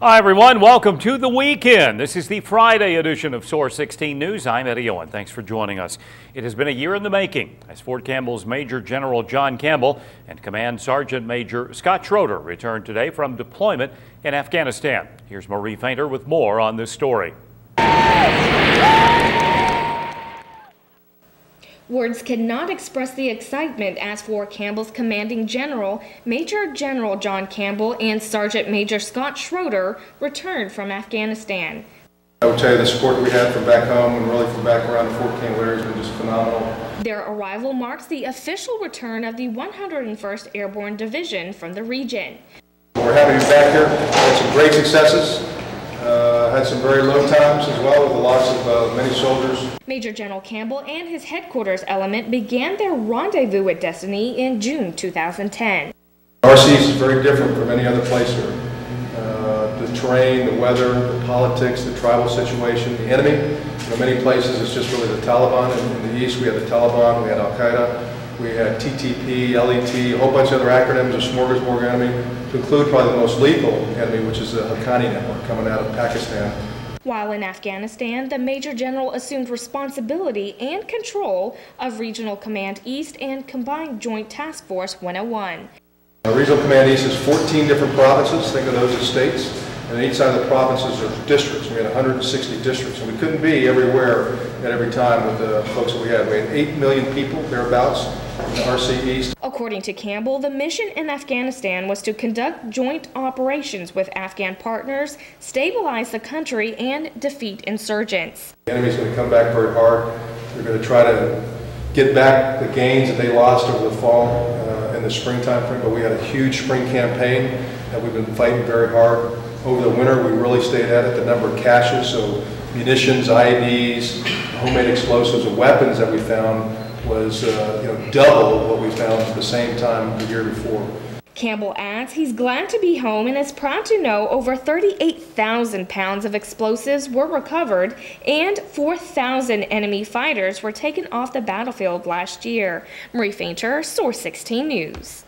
Hi everyone, welcome to the weekend. This is the Friday edition of Source 16 News. I'm Eddie Owen. Thanks for joining us. It has been a year in the making as Fort Campbell's Major General John Campbell and Command Sergeant Major Scott Schroeder returned today from deployment in Afghanistan. Here's Marie Fainter with more on this story. Words cannot express the excitement as Fort Campbell's commanding general, Major General John Campbell and Sergeant Major Scott Schroeder returned from Afghanistan. I would tell you the support we had from back home and really from back around the Fort Campbell area has been just phenomenal. Their arrival marks the official return of the 101st Airborne Division from the region. We're happy to be back here. Had some great successes. Had some very low times as well with the loss of many soldiers. Major General Campbell and his headquarters element began their rendezvous with destiny in June 2010. RCs is very different from any other place here. The terrain, the weather, the politics, the tribal situation, the enemy. In many places it's just really the Taliban. In the east we had the Taliban, we had Al-Qaeda, we had TTP, LET, a whole bunch of other acronyms, a smorgasbord enemy, to include probably the most lethal enemy, which is the Haqqani network coming out of Pakistan. While in Afghanistan, the Major General assumed responsibility and control of Regional Command East and Combined Joint Task Force 101. Regional Command East is 14 different provinces, think of those as states, and each side of the provinces are districts. We had 160 districts, and we couldn't be everywhere at every time with the folks that we had. We had 8 million people, thereabouts, in the RC East. According to Campbell, the mission in Afghanistan was to conduct joint operations with Afghan partners, stabilize the country, and defeat insurgents. The enemy's going to come back very hard. They're going to try to get back the gains that they lost over the fall and the springtime frame, but we had a huge spring campaign that we've been fighting very hard. Over the winter, we really stayed at it. The number of caches, so munitions, IEDs, homemade explosives, and weapons that we found was double what we found at the same time the year before. Campbell adds he's glad to be home and is proud to know over 38,000 pounds of explosives were recovered and 4,000 enemy fighters were taken off the battlefield last year. Marie Fainter, Source 16 News.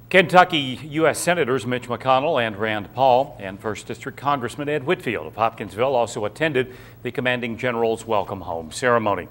Kentucky U.S. Senators Mitch McConnell and Rand Paul and 1st District Congressman Ed Whitfield of Hopkinsville also attended the Commanding General's Welcome Home ceremony.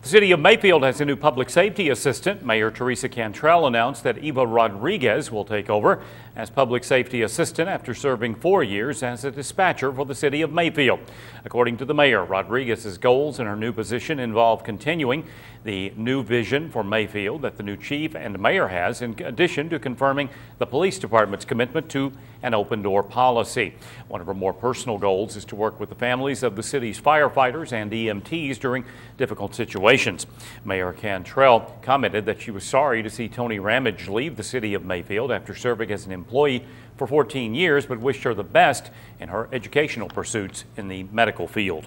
The city of Mayfield has a new public safety assistant. Mayor Teresa Cantrell announced that Eva Rodriguez will take over as public safety assistant after serving 4 years as a dispatcher for the city of Mayfield. According to the mayor, Rodriguez's goals in her new position involve continuing the new vision for Mayfield that the new chief and mayor has, in addition to confirming the police department's commitment to an open door policy. One of her more personal goals is to work with the families of the city's firefighters and EMTs during difficult situations. Mayor Cantrell commented that she was sorry to see Tony Ramage leave the city of Mayfield after serving as an employee for 14 years, but wished her the best in her educational pursuits in the medical field.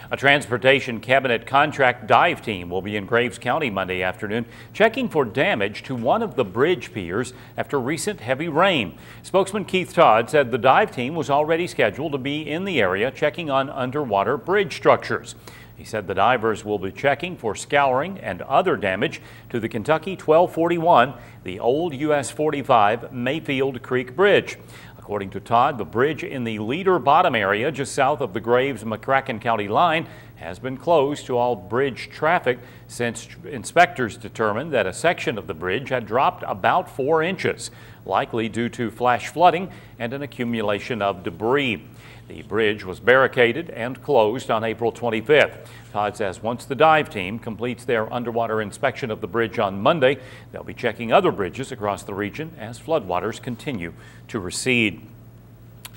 A transportation cabinet contract dive team will be in Graves County Monday afternoon, checking for damage to one of the bridge piers after recent heavy rain. Spokesman Keith Todd said the dive team was already scheduled to be in the area checking on underwater bridge structures. He said the divers will be checking for scouring and other damage to the Kentucky 1241, the old US 45 Mayfield Creek Bridge. According to Todd, the bridge in the Leader Bottom area just south of the Graves-McCracken County line has been closed to all bridge traffic since inspectors determined that a section of the bridge had dropped about 4 inches, likely due to flash flooding and an accumulation of debris. The bridge was barricaded and closed on April 25th. Todd says once the dive team completes their underwater inspection of the bridge on Monday, they'll be checking other bridges across the region as floodwaters continue to recede.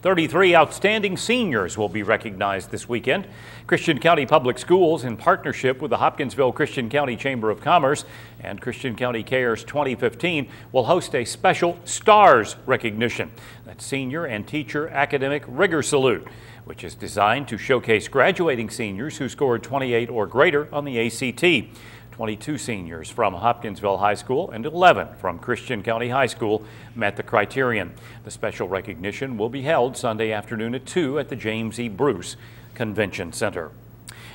33 outstanding seniors will be recognized this weekend. Christian County Public Schools, in partnership with the Hopkinsville Christian County Chamber of Commerce and Christian County Cares 2015, will host a special STARS recognition. That's Senior and Teacher Academic Rigor Salute, which is designed to showcase graduating seniors who scored 28 or greater on the ACT. 22 seniors from Hopkinsville High School and 11 from Christian County High School met the criterion. The special recognition will be held Sunday afternoon at 2 at the James E. Bruce Convention Center.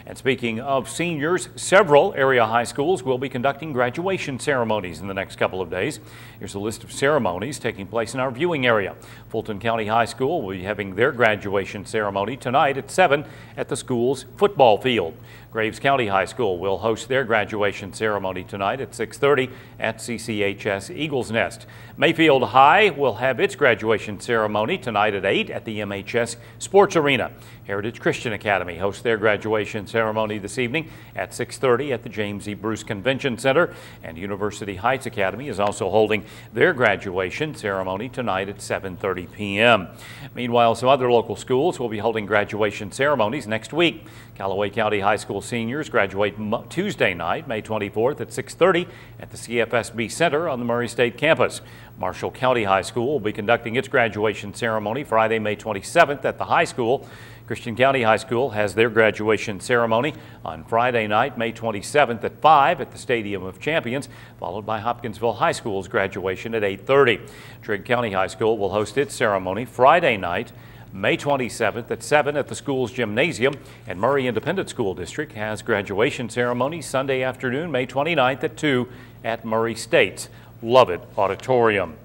And speaking of seniors, several area high schools will be conducting graduation ceremonies in the next couple of days. Here's a list of ceremonies taking place in our viewing area. Fulton County High School will be having their graduation ceremony tonight at 7 at the school's football field. Graves County High School will host their graduation ceremony tonight at 6:30 at CCHS Eagles Nest. Mayfield High will have its graduation ceremony tonight at 8 at the MHS Sports Arena. Heritage Christian Academy hosts their graduation ceremony this evening at 6:30 at the James E. Bruce Convention Center, and University Heights Academy is also holding their graduation ceremony tonight at 7:30 p.m. Meanwhile, some other local schools will be holding graduation ceremonies next week. Callaway County High School seniors graduate Tuesday night, May 24th at 6:30 at the CFSB Center on the Murray State campus. Marshall County High School will be conducting its graduation ceremony Friday, May 27th at the high school. Christian County High School has their graduation ceremony on Friday night, May 27th at 5 at the Stadium of Champions, followed by Hopkinsville High School's graduation at 8:30. Trigg County High School will host its ceremony Friday night, May 27th at 7 at the school's gymnasium, and Murray Independent School District has graduation ceremony Sunday afternoon, May 29th at 2 at Murray State's Lovett Auditorium.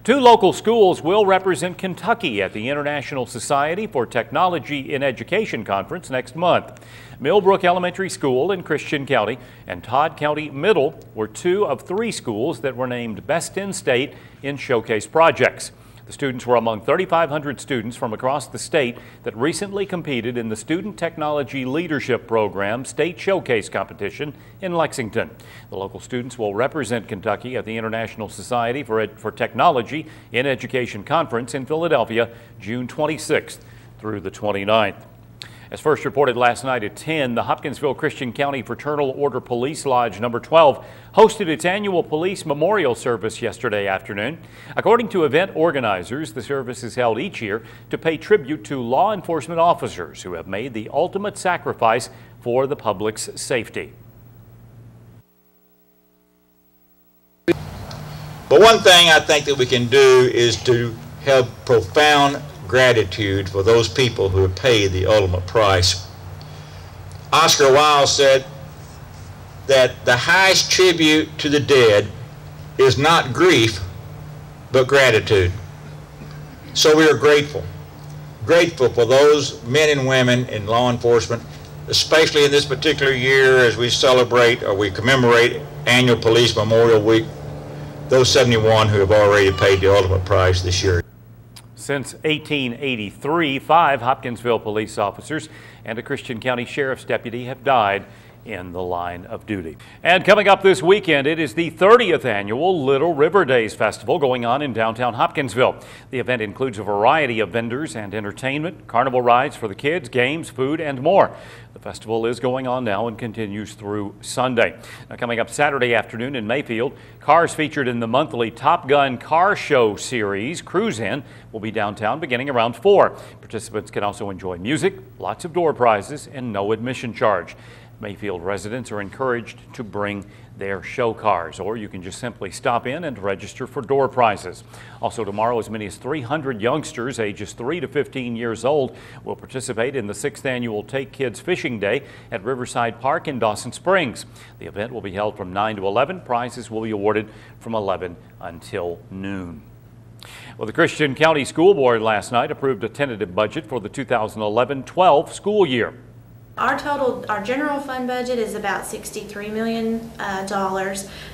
Two local schools will represent Kentucky at the International Society for Technology in Education Conference next month. Millbrook Elementary School in Christian County and Todd County Middle were two of three schools that were named Best in State in showcase projects. The students were among 3,500 students from across the state that recently competed in the Student Technology Leadership Program State Showcase Competition in Lexington. The local students will represent Kentucky at the International Society for Technology in Education Conference in Philadelphia, June 26th through the 29th. As first reported last night at 10, the Hopkinsville Christian County Fraternal Order Police Lodge number 12 hosted its annual police memorial service yesterday afternoon. According to event organizers, the service is held each year to pay tribute to law enforcement officers who have made the ultimate sacrifice for the public's safety. But one thing I think that we can do is to have profound gratitude for those people who have paid the ultimate price. Oscar Wilde said that the highest tribute to the dead is not grief, but gratitude. So we are grateful for those men and women in law enforcement, especially in this particular year as we celebrate or we commemorate annual Police Memorial Week, those 71 who have already paid the ultimate price this year. Since 1883, 5 Hopkinsville police officers and a Christian County Sheriff's deputy have died in the line of duty. And coming up this weekend, it is the 30th annual Little River Days Festival going on in downtown Hopkinsville. The event includes a variety of vendors and entertainment, carnival rides for the kids, games, food, and more. The festival is going on now and continues through Sunday. Now, coming up Saturday afternoon in Mayfield, cars featured in the monthly Top Gun Car Show series, Cruise In, will be downtown beginning around 4. Participants can also enjoy music, lots of door prizes, and no admission charge. Mayfield residents are encouraged to bring their show cars, or you can just simply stop in and register for door prizes. Also tomorrow, as many as 300 youngsters ages 3 to 15 years old will participate in the 6th annual Take Kids Fishing Day at Riverside Park in Dawson Springs. The event will be held from 9 to 11. Prizes will be awarded from 11 until noon. Well, the Christian County School Board last night approved a tentative budget for the 2011-12 school year. Our general fund budget is about $63 million,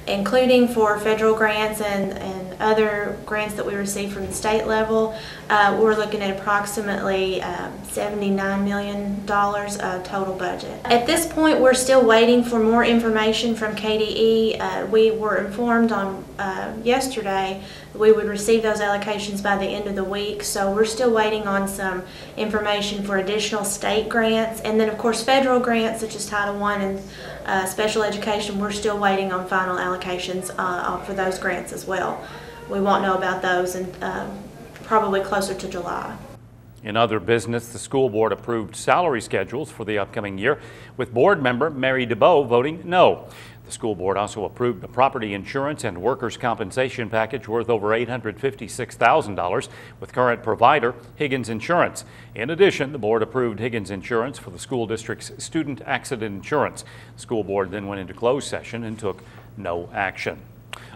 including for federal grants and other grants that we receive from the state level. We're looking at approximately $79 million of total budget. At this point, we're still waiting for more information from KDE. We were informed on yesterday that we would receive those allocations by the end of the week, so we're still waiting on some information for additional state grants, and then of course federal grants such as Title I and special education. We're still waiting on final allocations for those grants as well. We won't know about those and probably closer to July. In other business, the school board approved salary schedules for the upcoming year, with board member Mary DeBoe voting no. The school board also approved a property insurance and workers' compensation package worth over $856,000 with current provider Higgins Insurance. In addition, the board approved Higgins Insurance for the school district's student accident insurance. The school board then went into closed session and took no action.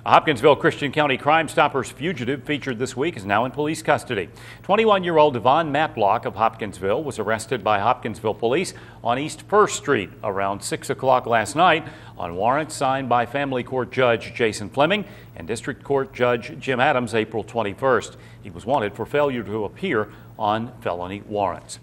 A Hopkinsville Christian County Crime Stoppers fugitive featured this week is now in police custody. 21-year-old Devon Matlock of Hopkinsville was arrested by Hopkinsville police on East 1st Street around 6 o'clock last night on warrants signed by Family Court Judge Jason Fleming and District Court Judge Jim Adams April 21st. He was wanted for failure to appear on felony warrants.